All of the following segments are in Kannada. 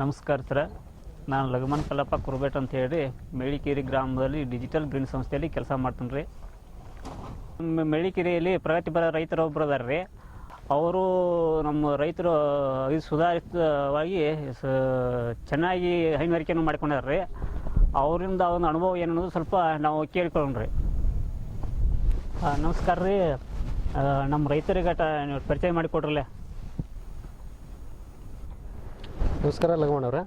ನಮಸ್ಕಾರ ಸರ್. ನಾನು ಲಗಮನ್ ಕಲ್ಲಪ್ಪ ಕುರುಬೇಟ್ ಅಂತ ಹೇಳಿ ಮೆಳಿಕೇರಿ ಗ್ರಾಮದಲ್ಲಿ ಡಿಜಿಟಲ್ ಗ್ರೀನ್ ಸಂಸ್ಥೆಯಲ್ಲಿ ಕೆಲಸ ಮಾಡ್ತೀನಿ ರೀ. ಮೆಳಿಕೇರಿಯಲ್ಲಿ ಪ್ರಗತಿಪರ ರೈತರು ಒಬ್ಬರು ಅದಾರ ರೀ. ಅವರು ನಮ್ಮ ರೈತರು ಇದು ಸುಧಾರಿತವಾಗಿ ಚೆನ್ನಾಗಿ ಹೈನುಗಾರಿಕೆಯನ್ನು ಮಾಡ್ಕೊಂಡಾರ ರೀ. ಅವರಿಂದ ಒಂದು ಅನುಭವ ಏನು ಅನ್ನೋದು ಸ್ವಲ್ಪ ನಾವು ಕೇಳ್ಕೊಳ್ಳೋಣ ರೀ. ನಮಸ್ಕಾರ ರೀ. ನಮ್ಮ ರೈತರಿಗೆ ನೀವು ಪರಿಚಯ ಮಾಡಿಕೊಡ್ರಲ್ಲ. ನಮಸ್ಕಾರ ಲಗಮಣ್ಣವ್ರ.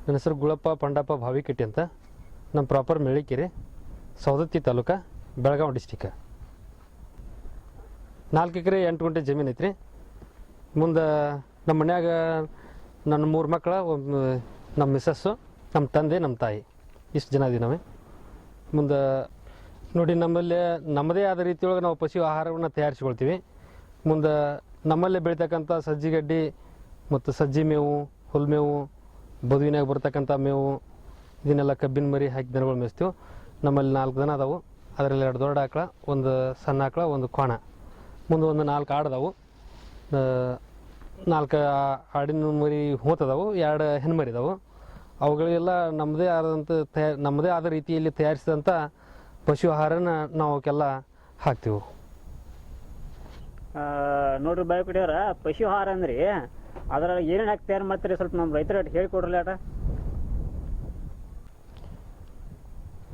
ನನ್ನ ಹೆಸರು ಗುಳಪ್ಪ ಪಂಡಪ್ಪ ಭಾವಿಕಟ್ಟಿ ಅಂತ. ನಮ್ಮ ಪ್ರಾಪರ್ ಮೆಳಿಕೇರಿ, ಸವದತ್ತಿ ತಾಲೂಕು, ಬೆಳಗಾವಿ ಡಿಸ್ಟಿಕ್. 4 ಎಕರೆ 8 ಗುಂಟೆ ಜಮೀನು ಐತ್ರಿ. ಮುಂದೆ ನಮ್ಮ ಮನ್ಯಾಗ ನನ್ನ 3 ಮಕ್ಕಳು, ನಮ್ಮ ಮಿಸ್ಸಸ್ಸು, ನಮ್ಮ ತಂದೆ, ನಮ್ಮ ತಾಯಿ, ಇಷ್ಟು ಜನ ಇದೀವಿ ನಾವೇ. ಮುಂದೆ ನೋಡಿ, ನಮ್ಮದೇ ಆದ ರೀತಿಯೊಳಗೆ ನಾವು ಪಶು ಆಹಾರವನ್ನು ತಯಾರಿಸ್ಕೊಳ್ತೀವಿ. ಮುಂದೆ ನಮ್ಮಲ್ಲೇ ಬೆಳೀತಕ್ಕಂಥ ಸಜ್ಜಿಗಡ್ಡಿ ಮತ್ತು ಸಜ್ಜಿ ಮೇವು, ಹುಲ್ಮೇವು, ಬದುವಿನಾಗ ಬರ್ತಕ್ಕಂಥ ಮೇವು, ಇದನ್ನೆಲ್ಲ ಕಬ್ಬಿನ ಮರಿ ಹಾಕಿ ದನಗಳು ಮೇಯಿಸ್ತೀವಿ. ನಮ್ಮಲ್ಲಿ 4 ದನ ಅದಾವು. ಅದರಲ್ಲಿ 2 ದೊಡ್ಡ ಆಕಳ, ಒಂದು ಸಣ್ಣ ಆಕಳ, ಒಂದು ಕೋಣ. ಮುಂದೆ ಒಂದು 4 ಆಡದಾವು. 4 ಆಡಿನ ಮರಿ ಹೋತದಾವು, 2 ಹೆಣ್ಮರಿ ಅದಾವು. ಅವುಗಳಿಗೆಲ್ಲ ನಮ್ಮದೇ ಆದ ರೀತಿಯಲ್ಲಿ ತಯಾರಿಸಿದಂಥ ಪಶು ಆಹಾರನ ನಾವು ಅವಕ್ಕೆಲ್ಲ ಹಾಕ್ತೀವಿ. ನೋಡ್ರಿ ಬಾಯ್ಕಡಿಯವ್ರ, ಪಶು ಆಹಾರ ಅಂದ್ರಿ ಅದ್ರಾಗ ಏನೇನು ಹಾಕಿ ತಯಾರು ಮಾಡ್ತೀರಿ? ಸ್ವಲ್ಪ ನಮ್ಮ ರೈತರಿಗೆ ಹೇಳಿಕೊಡ್ರಲ್ಲ ಆಟ.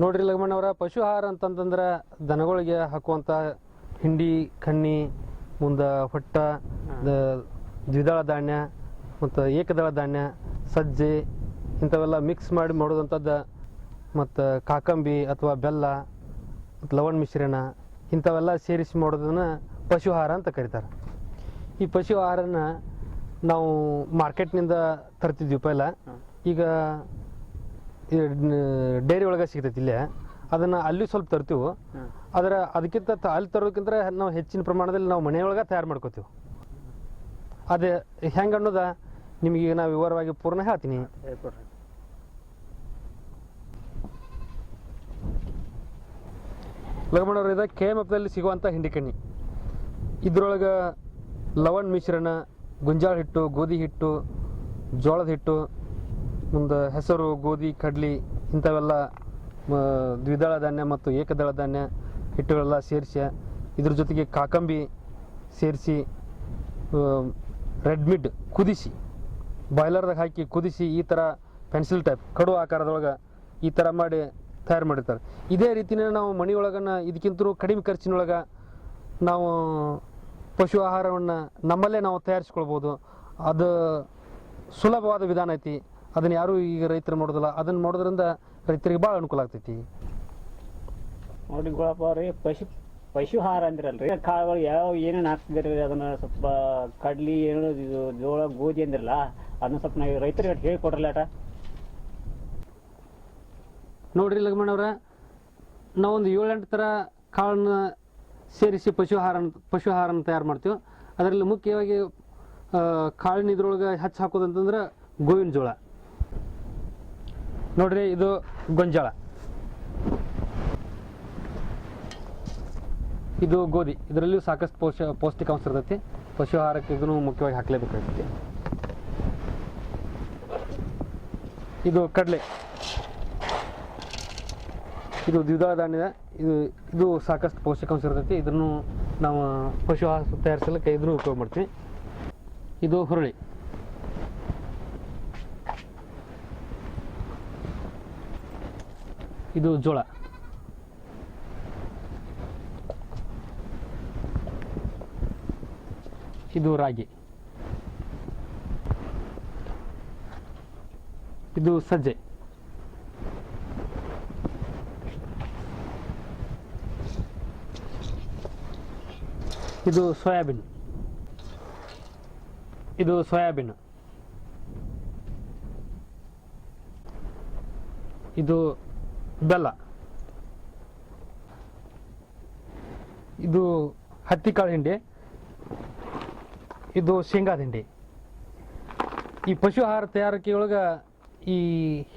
ನೋಡ್ರಿ ಲಗಮಣ್ಣವ್ರ, ಪಶು ಆಹಾರ ಅಂತಂತಂದ್ರೆ ದನಗಳಿಗೆ ಹಾಕುವಂಥ ಹಿಂಡಿ, ಕಣ್ಣಿ, ಮುಂದೆ ಹೊಟ್ಟ, ದ್ವಿದಳ ಧಾನ್ಯ ಮತ್ತು ಏಕದಳ ಧಾನ್ಯ, ಸಜ್ಜೆ, ಇಂಥವೆಲ್ಲ ಮಿಕ್ಸ್ ಮಾಡಿ ಮಾಡೋದಂಥದ್ದು. ಮತ್ತು ಕಾಕಂಬಿ ಅಥವಾ ಬೆಲ್ಲ ಮತ್ತು ಲವಣ ಮಿಶ್ರಣ, ಇಂಥವೆಲ್ಲ ಸೇರಿಸಿ ಮಾಡೋದನ್ನು ಪಶು ಆಹಾರ ಅಂತ ಕರೀತಾರೆ. ಈ ಪಶು ಆಹಾರನ ನಾವು ಮಾರ್ಕೆಟ್ನಿಂದ ತರ್ತಿದ್ವಿ ಪೈಲ. ಈಗ ಡೈರಿ ಒಳಗೆ ಸಿಗ್ತೈತಿ ಇಲ್ಲೇ, ಅದನ್ನು ಅಲ್ಲಿ ಸ್ವಲ್ಪ ತರ್ತೀವಿ. ಅದಕ್ಕಿಂತ ಅಲ್ಲಿ ತರೋದಕ್ಕಿಂತ ನಾವು ಹೆಚ್ಚಿನ ಪ್ರಮಾಣದಲ್ಲಿ ನಾವು ಮನೆಯೊಳಗೆ ತಯಾರು ಮಾಡ್ಕೋತೀವಿ. ಅದೇ ಹೆಂಗೆ ಅನ್ನೋದ ನಿಮಗೆ ನಾವು ವಿವರವಾಗಿ ಪೂರ್ಣ ಹೇಳ್ತೀನಿ. ಲಗಮಣ್ಣವ್ರ, ಇದು KMFದಲ್ಲಿ ಸಿಗುವಂಥ ಹಿಂಡಿ ಕಣ್ಣಿ. ಇದ್ರೊಳಗೆ ಲವಣ ಮಿಶ್ರಣ, ಗೊಂಜಾಳ ಹಿಟ್ಟು, ಗೋಧಿ ಹಿಟ್ಟು, ಜೋಳದ ಹಿಟ್ಟು, ಮುಂದೆ ಹೆಸರು, ಗೋಧಿ, ಕಡ್ಲಿ, ಇಂಥವೆಲ್ಲ ದ್ವಿದಳ ಧಾನ್ಯ ಮತ್ತು ಏಕದಳ ಧಾನ್ಯ ಹಿಟ್ಟುಗಳೆಲ್ಲ ಸೇರಿಸಿ, ಇದ್ರ ಜೊತೆಗೆ ಕಾಕಂಬಿ ಸೇರಿಸಿ, ರೆಡ್ ಮಿಡ್ ಕುದಿಸಿ, ಬಾಯ್ಲರ್ದಾಗ ಹಾಕಿ ಕುದಿಸಿ, ಈ ಥರ ಪೆನ್ಸಿಲ್ ಟೈಪ್ ಕಡು ಆಕಾರದೊಳಗೆ ಈ ಥರ ಮಾಡಿ ತಯಾರು ಮಾಡಿರ್ತಾರೆ. ಇದೇ ರೀತಿಯೇ ನಾವು ಮನೆಯೊಳಗನ್ನು ಇದಕ್ಕಿಂತಲೂ ಕಡಿಮೆ ಖರ್ಚಿನೊಳಗೆ ನಾವು ಪಶು ಆಹಾರವನ್ನು ನಮ್ಮಲ್ಲೇ ನಾವು ತಯಾರಿಸ್ಕೊಳ್ಬೋದು. ಅದು ಸುಲಭವಾದ ವಿಧಾನ ಐತಿ. ಅದನ್ನು ಯಾರೂ ಈಗ ರೈತರು ಮಾಡೋದಿಲ್ಲ. ಅದನ್ನು ಮಾಡೋದ್ರಿಂದ ರೈತರಿಗೆ ಭಾಳ ಅನುಕೂಲ ಆಗ್ತೈತಿ. ನೋಡಿ ಗುಳಪ್ಪ ಅವ್ರಿ, ಪಶು ಆಹಾರ ಅಂದಿರಲ್ರಿ, ಕಾಳುಗಳು ಯಾವ ಏನೇನು ಹಾಕ್ತಿದ್ರಿ? ಅದನ್ನು ಸ್ವಲ್ಪ ಕಡ್ಲಿ, ಏನು ಇದು ಜೋಳ, ಗೋಧಿ ಅಂದಿರಲ್ಲ, ಅದನ್ನ ಸ್ವಲ್ಪ ನಾವು ರೈತರಿಗೆ ಹೇಳಿಕೊಡ್ರಲ್ಲ ಆಟ. ನೋಡ್ರಿ ಲಗಮಣ್ಣವ್ರ, ನಾವೊಂದು 7-8 ಥರ ಕಾಳನ್ನ ಸೇರಿಸಿ ಪಶು ಆಹಾರನ ತಯಾರು ಮಾಡ್ತೀವಿ. ಅದರಲ್ಲಿ ಮುಖ್ಯವಾಗಿ ಕಾಳಿನ ಇದ್ರೊಳಗೆ ಹಚ್ಚಿ ಹಾಕೋದಂತಂದ್ರೆ ಗೋವಿನ ಜೋಳ. ನೋಡ್ರಿ, ಇದು ಗೊಂಜಾಳ, ಇದು ಗೋಧಿ. ಇದರಲ್ಲಿಯೂ ಸಾಕಷ್ಟು ಪೌಷ್ಟಿಕಾಂಶ ಇರ್ತೈತಿ. ಪಶು ಆಹಾರಕ್ಕೆ ಇದನ್ನು ಮುಖ್ಯವಾಗಿ ಹಾಕಲೇಬೇಕಾಗ್ತೈತಿ. ಇದು ಕಡಲೆ, ಇದು ದ್ವಿದಳ ಧಾನ್ಯದ. ಇದು ಸಾಕಷ್ಟು ಪೌಷ್ಟಿಕಾಂಶ ಇರ್ತೈತಿ. ಇದನ್ನು ನಾವು ಪಶು ಆಹಾರ ತಯಾರಿಸಲಿಕ್ಕೆ ಇದನ್ನು ಉಪಯೋಗ ಮಾಡ್ತೀವಿ. ಇದು ಹುರುಳಿ, ಇದು ಜೋಳ, ಇದು ರಾಗಿ, ಇದು ಸಜ್ಜೆ, ಇದು ಸೋಯಾಬೀನ್, ಇದು ಬೆಲ್ಲ, ಇದು ಹತ್ತಿಕಾಳು ಹಿಂಡಿ, ಇದು ಶೇಂಗಾದ ಹಿಂಡಿ. ಈ ಪಶು ಆಹಾರ ತಯಾರಿಕೆಯೊಳಗೆ ಈ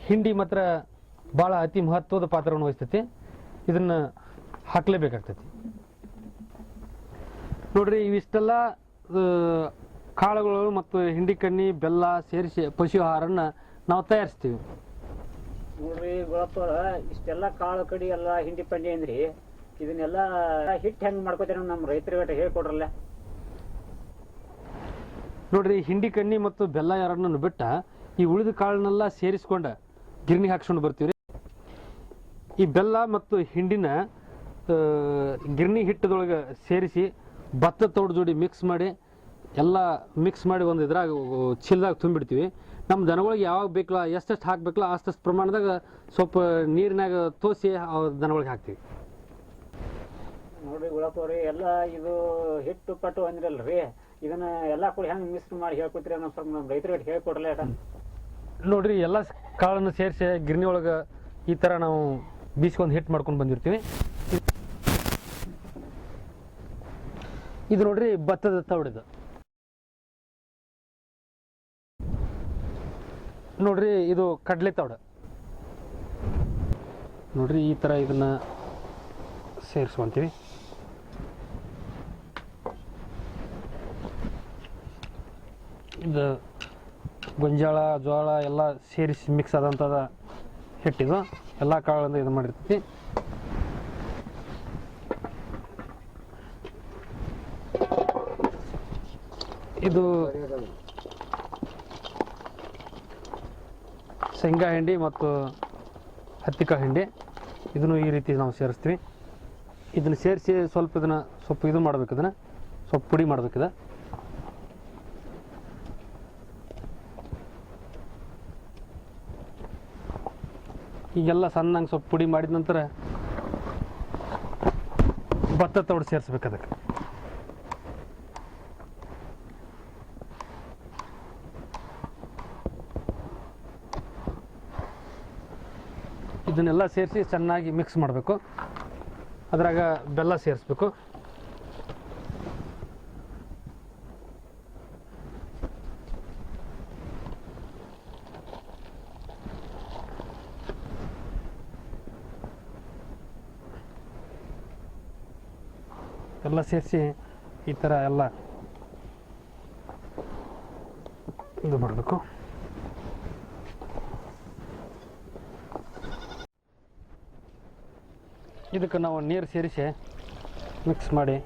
ಹಿಂಡಿ ಮಾತ್ರ ಭಾಳ ಅತಿ ಮಹತ್ವದ ಪಾತ್ರವನ್ನು ವಹಿಸ್ತೈತಿ. ಇದನ್ನು ಹಾಕಲೇಬೇಕಾಗ್ತೈತಿ. ನೋಡ್ರಿ, ಇವಿಷ್ಟೆಲ್ಲ ಕಾಳುಗಳು ಮತ್ತು ಹಿಂಡಿ ಕಣ್ಣಿ ಬೆಲ್ಲ ಸೇರಿಸಿ ಪಶು ಆಹಾರನ ನಾವು ತಯಾರಿಸ್ತೀವಿ. ನೋಡ್ರಿ ಗುಳಪ್ಪವ್ರ, ಇಷ್ಟೆಲ್ಲ ಕಾಳು ಕಡಿ ಎಲ್ಲ ಹಿಂಡಿ ಪಂಡಿ ಅಂದ್ರಿ, ಇದನ್ನೆಲ್ಲ ಹಿಟ್ಟು ಹೆಂಗೆ ಮಾಡ್ಕೋತೀರ ನಮ್ಮ ರೈತರಿಗೆ ಹೇಳ್ಕೊಡ್ರಲ್ಲ. ನೋಡ್ರಿ, ಹಿಂಡಿ ಕಣ್ಣಿ ಮತ್ತು ಬೆಲ್ಲ ಎರಡನ್ನೂ ಬಿಟ್ಟ ಈ ಉಳಿದ ಕಾಳನ್ನೆಲ್ಲ ಸೇರಿಸ್ಕೊಂಡ ಗಿರ್ನಿಗೆ ಹಾಕ್ಸ್ಕೊಂಡು ಬರ್ತೀವಿ. ಈ ಬೆಲ್ಲ ಮತ್ತು ಹಿಂಡಿನ ಗಿರ್ನಿ ಹಿಟ್ಟದೊಳಗೆ ಸೇರಿಸಿ ಭತ್ತ ತೌಡು ಜೋಡಿ ಮಿಕ್ಸ್ ಮಾಡಿ ಒಂದು ಇದ್ರಾಗ ಚೀಲದಾಗ ತುಂಬಿಡ್ತೀವಿ. ನಮ್ಮ ದನಗಳಿಗೆ ಯಾವಾಗ ಬೇಕಲ್ಲ, ಎಷ್ಟೆಷ್ಟು ಹಾಕ್ಬೇಕಲ್ಲ ಅಷ್ಟು ಪ್ರಮಾಣದಾಗ ಸ್ವಲ್ಪ ನೀರಿನಾಗ ತೋಸಿ ದನಗಳಿಗೆ ಹಾಕ್ತೀವಿ. ನೋಡ್ರಿ ಗುಳಪ್ಪವ್ರಿ, ಎಲ್ಲ ಇದು ಹಿಟ್ಟು ಪಟ್ಟು ಅಂದ್ರಲ್ರಿ, ಇದನ್ನ ಎಲ್ಲ ಕೂಡ ಹೆಂಗೆ ಮಿಕ್ಸ್ ಮಾಡಿ ಹೇಳ್ಕೊತೀರಿ ಅನ್ನೋ ಸ್ವಲ್ಪ ನಮ್ಮ ರೈತರಿಗೆ ಹೇಳ್ಕೊಡ್ರಲ್ಲ. ನೋಡ್ರಿ, ಎಲ್ಲ ಕಾಳನ್ನು ಸೇರಿಸಿ ಗಿರ್ನಿ ಒಳಗೆ ಈ ಥರ ನಾವು ಬೀಸ್ಕೊಂಡು ಹಿಟ್ಟು ಮಾಡ್ಕೊಂಡು ಬಂದಿರ್ತೀವಿ. ಇದು ನೋಡ್ರಿ ಭತ್ತದ ತೌಡಿದು. ನೋಡ್ರಿ, ಇದು ಕಡಲೆ ತೌಡು. ನೋಡ್ರಿ, ಈ ಥರ ಇದನ್ನ ಸೇರಿಸ್ಕೊಂತೀವಿ. ಇದು ಗೊಂಜಾಳ ಜೋಳ ಎಲ್ಲ ಸೇರಿಸಿ ಮಿಕ್ಸ್ ಆದಂಥದ ಹಿಟ್ಟಿದು, ಎಲ್ಲ ಕಾಳಿಂದ ಇದು ಮಾಡಿರ್ತೈತಿ. ಇದು ಶೇಂಗಾ ಹಿಂಡಿ ಮತ್ತು ಹತ್ತಿಕಾಳು ಹಿಂಡಿ, ಇದನ್ನು ಈ ರೀತಿ ನಾವು ಸೇರಿಸ್ತೀವಿ. ಇದನ್ನು ಸೇರಿಸಿ ಸ್ವಲ್ಪ ಇದು ಮಾಡ್ಬೇಕು, ಇದನ್ನು ಸ್ವಲ್ಪ ಪುಡಿ ಮಾಡ್ಬೇಕಿದೆ. ಈಗೆಲ್ಲ ಸಣ್ಣಂಗೆ ಸ್ವಲ್ಪ ಪುಡಿ ಮಾಡಿದ ನಂತರ ಭತ್ತ ತೌಡು ಸೇರಿಸ್ಬೇಕು ಅದಕ್ಕೆ. ಇದನ್ನೆಲ್ಲ ಸೇರಿಸಿ ಚೆನ್ನಾಗಿ ಮಿಕ್ಸ್ ಮಾಡಬೇಕು. ಅದ್ರಾಗ ಬೆಲ್ಲ ಸೇರಿಸ್ಬೇಕು. ಎಲ್ಲ ಸೇರಿಸಿ ಈ ಥರ ಎಲ್ಲ ಇದು ಮಾಡಬೇಕು. ಇದಕ್ಕೆ ನಾವು ನೀರು ಸೇರಿಸಿ ಮಿಕ್ಸ್ ಮಾಡಿ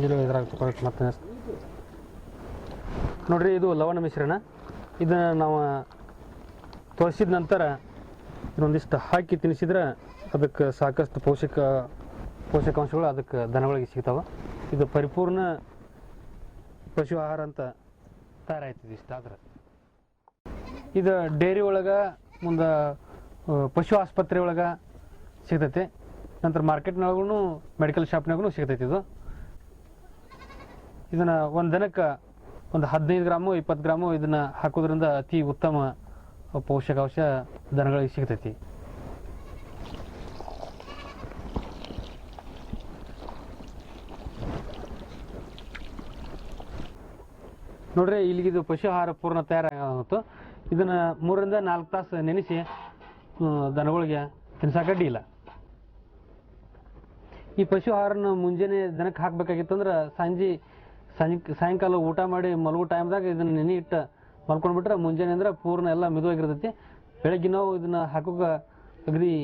ನೀರು ಇದ್ರಾಗ ಮತ್ತೆ ನೋಡ್ರಿ, ಇದು ಲವಣ ಮಿಶ್ರಣ. ಇದನ್ನು ನಾವು ತೋರಿಸಿದ ನಂತರ ಇನ್ನೊಂದಿಷ್ಟು ಹಾಕಿ ತಿನ್ನಿಸಿದ್ರೆ ಅದಕ್ಕೆ ಸಾಕಷ್ಟು ಪೋಷಕಾಂಶಗಳು ಅದಕ್ಕೆ ದನಗಳಿಗೆ ಸಿಗ್ತಾವೆ. ಇದು ಪರಿಪೂರ್ಣ ಪಶು ಆಹಾರ ಅಂತ ತಯಾರಾಯ್ತದೆ. ಇಷ್ಟಾದ್ರೆ ಇದು ಡೈರಿ ಒಳಗೆ, ಮುಂದೆ ಪಶು ಆಸ್ಪತ್ರೆ ಒಳಗೆ ಸಿಗ್ತೈತೆ. ನಂತರ ಮಾರ್ಕೆಟ್ನಾಗೂ ಮೆಡಿಕಲ್ ಶಾಪ್ನಾಗೂ ಸಿಗ್ತೈತಿ. ಇದನ್ನು ಒಂದು ದಿನಕ್ಕೆ ಒಂದು 15 ಗ್ರಾಮು 20 ಗ್ರಾಮು ಇದನ್ನು ಹಾಕೋದ್ರಿಂದ ಅತಿ ಉತ್ತಮ ಪೋಷಕಾಂಶ ದನಗಳಿಗೆ ಸಿಗ್ತೈತಿ. ನೋಡ್ರಿ, ಇಲ್ಲಿಗಿದು ಪಶು ಆಹಾರ ಪೂರ್ಣ ತಯಾರಾಗುತ್ತೆ. ಇದನ್ನು 3 ರಿಂದ 4 ತಾಸು ನೆನೆಸಿ ದನಗಳಿಗೆ ತಿನ್ಸಕ್ಕೆ ಅಡ್ಡಿ ಇಲ್ಲ. ಈ ಪಶು ಆಹಾರನ ಮುಂಜಾನೆ ದನಕ್ಕೆ ಹಾಕಬೇಕಾಗಿತ್ತಂದ್ರೆ ಸಾಯಂಕಾಲ ಊಟ ಮಾಡಿ ಮಲಗೋ ಟೈಮ್ದಾಗ ಇದನ್ನು ನೆನೆ ಇಟ್ಟು ಮಲ್ಕೊಂಡ್ಬಿಟ್ರೆ ಮುಂಜಾನೆ ಅಂದ್ರೆ ಪೂರ್ಣ ಎಲ್ಲ ಮಿದುವಾಗಿರ್ತೈತಿ. ಬೆಳಗ್ಗೆ ನಾವು ಇದನ್ನು ಹಾಕೋಕೆ ಅಗದಿ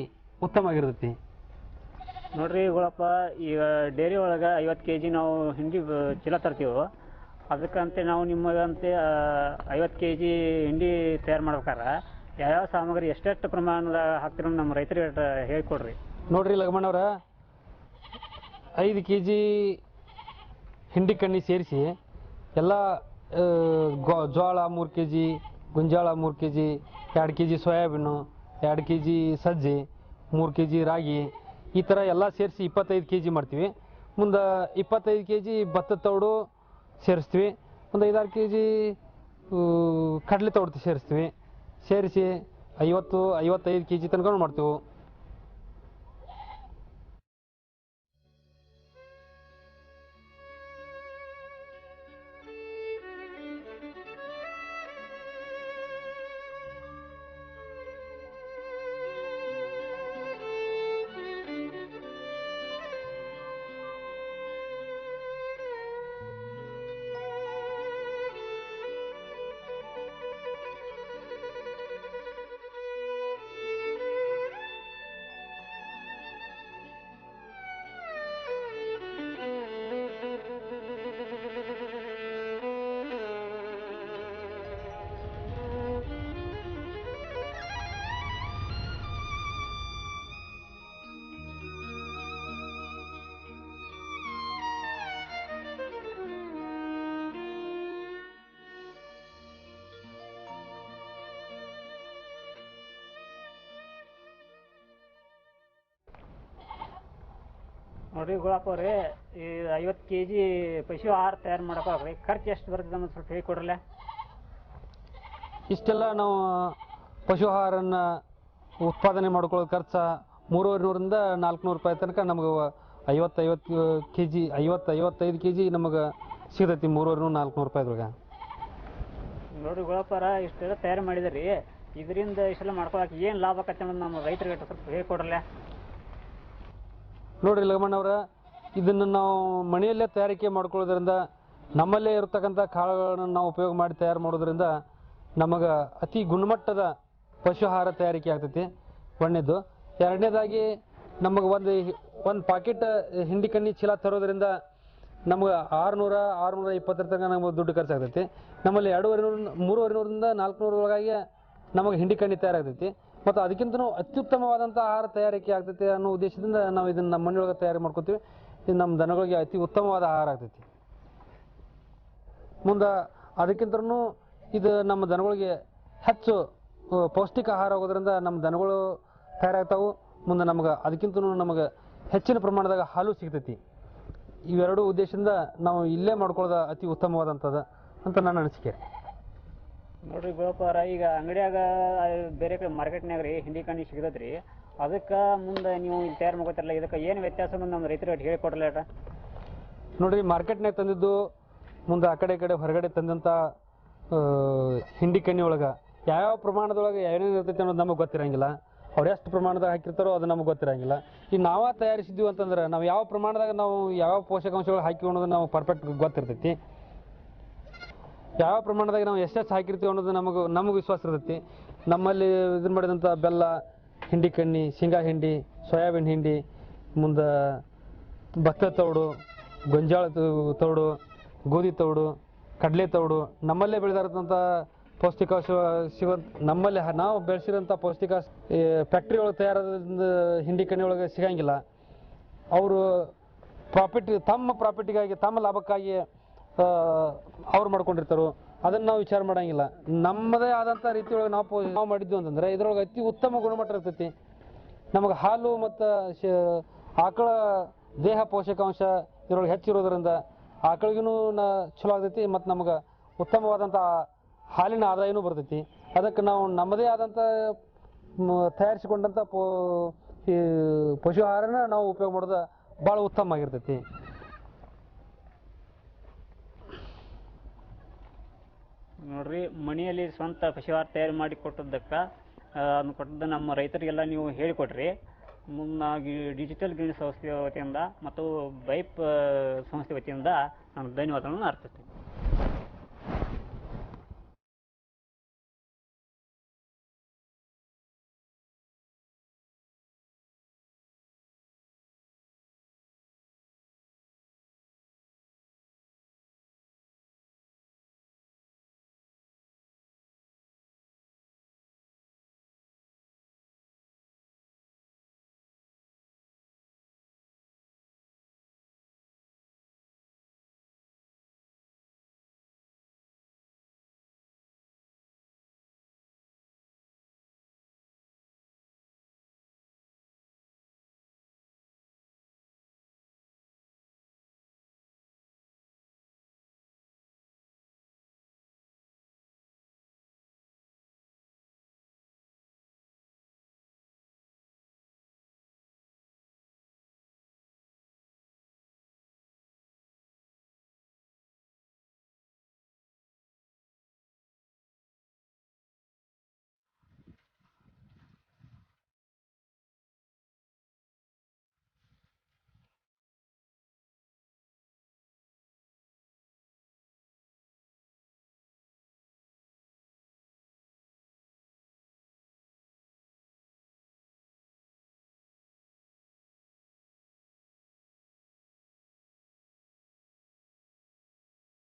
ಉತ್ತಮ ಆಗಿರ್ತೈತಿ. ನೋಡ್ರಿ ಗುಳಪ್ಪ, ಈಗ ಡೈರಿ ಒಳಗೆ 50 kg ನಾವು ಹಿಂಡಿ ಚೀಲ ತರ್ತೀವಿ. ಅದಕ್ಕಂತೆ ನಾವು ನಿಮಗಂತೆ 50 kg ಹಿಂಡಿ ತಯಾರು ಮಾಡ್ಬೇಕಾರೆ ಯಾವ್ಯಾವ ಸಾಮಗ್ರಿ ಎಷ್ಟೆಷ್ಟು ಪ್ರಮಾಣದ ಹಾಕ್ತಿರೋ ನಮ್ಮ ರೈತರಿಗೆ ಹೇಳ್ಕೊಡ್ರಿ. ನೋಡ್ರಿ ಲಗಮಣ್ಣವ್ರ, 5 kg ಹಿಂಡಿ ಕಣ್ಣಿ ಸೇರಿಸಿ ಎಲ್ಲ ಜೋಳ 3 kg, ಗೊಂಜಾಳ 3 kg, 2 kg ಸೋಯಾಬೀನು, 2 kg ಸಜ್ಜೆ, 3 kg ರಾಗಿ, ಈ ಥರ ಎಲ್ಲ ಸೇರಿಸಿ 25 kg ಮಾಡ್ತೀವಿ. ಮುಂದೆ 25 kg ಭತ್ತದ ತೌಡು ಸೇರಿಸ್ತೀವಿ. ಒಂದು 5-6 kg ಕಡಲೆ ತೌಡು ಸೇರಿಸ್ತೀವಿ. ಸೇರಿಸಿ 50-55 kg ತನಕ ಮಾಡ್ತೀವಿ. ನೋಡ್ರಿ ಗುಳಪ್ಪ ಅವ್ರಿ, ಈ 50 kg ಪಶು ಆಹಾರ ತಯಾರು ಮಾಡೋಕ್ಕಾಗ್ರಿ ಖರ್ಚು ಎಷ್ಟು ಬರ್ತದೆ ಅನ್ನೋದು ಸ್ವಲ್ಪ ಹೇಳಿಕೊಡ್ರಲ್ಲ. ಇಷ್ಟೆಲ್ಲ ನಾವು ಪಶು ಆಹಾರನ ಉತ್ಪಾದನೆ ಮಾಡ್ಕೊಳ್ಳೋ ಖರ್ಚು 300-400 ರೂಪಾಯಿ ತನಕ ನಮಗೆ 50 kg 55 kg ನಮಗೆ ಸಿಗತೈತಿ 300-400 ರೂಪಾಯಿದೊಳಗೆ. ನೋಡ್ರಿ ಗುಳಪ್ಪರ, ಇಷ್ಟೆಲ್ಲ ತಯಾರು ಮಾಡಿದ್ರಿ, ಇದರಿಂದ ಇಷ್ಟೆಲ್ಲ ಮಾಡ್ಕೊಳಕ್ಕೆ ಏನು ಲಾಭ ಆಕತ್ತೆ ಅನ್ನೋದು ನಮ್ಮ ರೈತರಿಗೆ ಸ್ವಲ್ಪ ಹೇಳಿಕೊಡ್ರಲ್ಲ. ನೋಡ್ರಿ ಲಗಮಣ್ಣವ್ರ, ಇದನ್ನು ನಾವು ಮನೆಯಲ್ಲೇ ತಯಾರಿಕೆ ಮಾಡ್ಕೊಳ್ಳೋದ್ರಿಂದ, ನಮ್ಮಲ್ಲೇ ಇರತಕ್ಕಂಥ ಕಾಳುಗಳನ್ನು ನಾವು ಉಪಯೋಗ ಮಾಡಿ ತಯಾರು ಮಾಡೋದ್ರಿಂದ ನಮಗೆ ಅತಿ ಗುಣಮಟ್ಟದ ಪಶು ಆಹಾರ ತಯಾರಿಕೆ ಆಗ್ತೈತಿ. ಒಂದನೇದು. ಎರಡನೇದಾಗಿ ನಮಗೆ ಒಂದು ಪಾಕೆಟ್ ಹಿಂಡಿ ಕಣ್ಣಿ ಚೀಲ ತರೋದ್ರಿಂದ ನಮ್ಗೆ 600-620 ತನಕ ನಮಗೆ ದುಡ್ಡು ಖರ್ಚಾಗ್ತೈತಿ. ನಮ್ಮಲ್ಲಿ 350-400 ಒಳಗಾಗಿ ನಮಗೆ ಹಿಂಡಿ ಕಣ್ಣಿ ತಯಾರಾಗ್ತೈತಿ. ಮತ್ತು ಅದಕ್ಕಿಂತನೂ ಅತ್ಯುತ್ತಮವಾದಂಥ ಆಹಾರ ತಯಾರಿಕೆ ಆಗ್ತೈತಿ ಅನ್ನೋ ಉದ್ದೇಶದಿಂದ ನಾವು ಇದನ್ನು ನಮ್ಮ ಮನೆಯೊಳಗೆ ತಯಾರಿ ಮಾಡ್ಕೊತೀವಿ. ಇದು ನಮ್ಮ ದನಗಳಿಗೆ ಅತಿ ಉತ್ತಮವಾದ ಆಹಾರ ಆಗ್ತೈತಿ. ಮುಂದೆ ಅದಕ್ಕಿಂತನೂ ಇದು ನಮ್ಮ ದನಗಳಿಗೆ ಹೆಚ್ಚು ಪೌಷ್ಟಿಕ ಆಹಾರ ಆಗೋದ್ರಿಂದ ನಮ್ಮ ದನಗಳು ತಯಾರಾಗ್ತಾವೆ. ಮುಂದೆ ನಮ್ಗೆ ಅದಕ್ಕಿಂತನೂ ನಮಗೆ ಹೆಚ್ಚಿನ ಪ್ರಮಾಣದಾಗ ಹಾಲು ಸಿಗ್ತೈತಿ. ಇವೆರಡೂ ಉದ್ದೇಶದಿಂದ ನಾವು ಇಲ್ಲೇ ಮಾಡ್ಕೊಳ್ಳೋದು ಅತಿ ಉತ್ತಮವಾದಂಥದ್ದು ಅಂತ ನನ್ನ ಅನಿಸಿಕೆ. ನೋಡ್ರಿ ಗುಳಪ್ಪರ, ಈಗ ಅಂಗಡಿಯಾಗ ಬೇರೆ ಕಡೆ ಮಾರ್ಕೆಟ್ನಾಗ ರೀ ಹಿಂಡಿ ಕಣ್ಣಿ ಸಿಗ್ತದ್ರಿ, ಅದಕ್ಕೆ ಮುಂದೆ ನೀವು ಇಲ್ಲಿ ತಯಾರು ಮಾಡ್ಕೊತಾರಲ್ಲ, ಇದಕ್ಕೆ ಏನು ವ್ಯತ್ಯಾಸ ನಮ್ಮ ರೈತರಿಗೆ ಹೇಳಿಕೊಡ್ರಲ್ಲ. ನೋಡ್ರಿ, ಮಾರ್ಕೆಟ್ನಾಗ ತಂದಿದ್ದು ಮುಂದೆ ಆ ಕಡೆ ಹೊರಗಡೆ ತಂದಂಥ ಹಿಂಡಿ ಕಣ್ಣಿ ಒಳಗೆ ಯಾವ್ಯಾವ ಪ್ರಮಾಣದೊಳಗೆ ಏನೇನು ಇರ್ತೈತೆ ಅನ್ನೋದು ನಮಗೆ ಗೊತ್ತಿರಂಗಿಲ್ಲ. ಅವ್ರು ಎಷ್ಟು ಪ್ರಮಾಣದಾಗ ಹಾಕಿರ್ತಾರೋ ಅದು ನಮಗೆ ಗೊತ್ತಿರಂಗಿಲ್ಲ. ಈಗ ನಾವೇ ತಯಾರಿಸಿದ್ವಿ ಅಂತಂದ್ರೆ ನಾವು ಯಾವ ಪ್ರಮಾಣದಾಗ ನಾವು ಯಾವ ಪೋಷಕಾಂಶಗಳು ಹಾಕಿ ಅನ್ನೋದು ನಾವು ಪರ್ಫೆಕ್ಟ್ ಗೊತ್ತಿರ್ತೈತಿ. ಯಾವ ಪ್ರಮಾಣದಾಗ ನಾವು ಎಷ್ಟೆಷ್ಟು ಹಾಕಿರ್ತೀವಿ ಅನ್ನೋದು ನಮಗೆ ವಿಶ್ವಾಸ ಇರ್ತೈತಿ. ನಮ್ಮಲ್ಲಿ ಇದನ್ನು ಮಾಡಿದಂಥ ಬೆಲ್ಲ, ಹಿಂಡಿ ಕಣ್ಣಿ, ಶೇಂಗಾ ಹಿಂಡಿ, ಸೋಯಾಬೀನ್ ಹಿಂಡಿ, ಮುಂದೆ ಭತ್ತ ತೌಡು, ಗೊಂಜಾಳ ತೌಡು, ಗೋಧಿ ತೌಡು, ಕಡಲೆ ತೌಡು, ನಮ್ಮಲ್ಲೇ ಬೆಳೆದಿರೋಂಥ ಪೌಷ್ಟಿಕಾಂಶ ಸಿಗುವಂಥ, ನಮ್ಮಲ್ಲಿ ನಾವು ಬೆಳೆಸಿರೋಂಥ ಪೌಷ್ಟಿಕಾಂಶ ಫ್ಯಾಕ್ಟ್ರಿ ಒಳಗೆ ತಯಾರಾದ ಹಿಂಡಿ ಕಣ್ಣಿ ಒಳಗೆ ಸಿಗಂಗಿಲ್ಲ. ಅವರು ತಮ್ಮ ಪ್ರಾಫಿಟ್ಗಾಗಿ, ತಮ್ಮ ಲಾಭಕ್ಕಾಗಿ ಅವ್ರು ಮಾಡ್ಕೊಂಡಿರ್ತಾರೋ, ಅದನ್ನು ನಾವು ವಿಚಾರ ಮಾಡೋಂಗಿಲ್ಲ. ನಮ್ಮದೇ ಆದಂಥ ರೀತಿಯೊಳಗೆ ನಾವು ಮಾಡಿದ್ವಿ ಅಂತಂದರೆ ಇದರೊಳಗೆ ಅತಿ ಉತ್ತಮ ಗುಣಮಟ್ಟ ಇರ್ತೈತಿ. ನಮಗೆ ಹಾಲು ಮತ್ತು ಆಕಳ ದೇಹ ಪೋಷಕಾಂಶ ಇದರೊಳಗೆ ಹೆಚ್ಚಿರೋದ್ರಿಂದ ಆಕಳಿಗೂ ಚಲೋ ಆಗ್ತೈತಿ. ಮತ್ತು ನಮಗೆ ಉತ್ತಮವಾದಂಥ ಹಾಲಿನ ಆದಾಯನೂ ಬರ್ತೈತಿ. ಅದಕ್ಕೆ ನಾವು ನಮ್ಮದೇ ಆದಂಥ ತಯಾರಿಸಿಕೊಂಡಂಥ ಈ ಪಶು ಆಹಾರನ ನಾವು ಉಪಯೋಗ ಮಾಡೋದು ಭಾಳ ಉತ್ತಮ ಆಗಿರ್ತೈತಿ. ನೋಡ್ರಿ, ಮನೆಯಲ್ಲಿ ಸ್ವಂತ ಪಶು ಆಹಾರ ತಯಾರು ಮಾಡಿ ಕೊಟ್ಟದ್ದು ನಮ್ಮ ರೈತರಿಗೆಲ್ಲ ನೀವು ಹೇಳಿಕೊಟ್ರಿ. ಮುನ್ನಾಗಿ ಡಿಜಿಟಲ್ ಗ್ರೀನ್ ಸಂಸ್ಥೆ ವತಿಯಿಂದ ಮತ್ತು ಬೈಪ್ ಸಂಸ್ಥೆ ವತಿಯಿಂದ ನಾನು ಧನ್ಯವಾದಗಳನ್ನು ಅರ್ಪಿಸ್ತೀನಿ.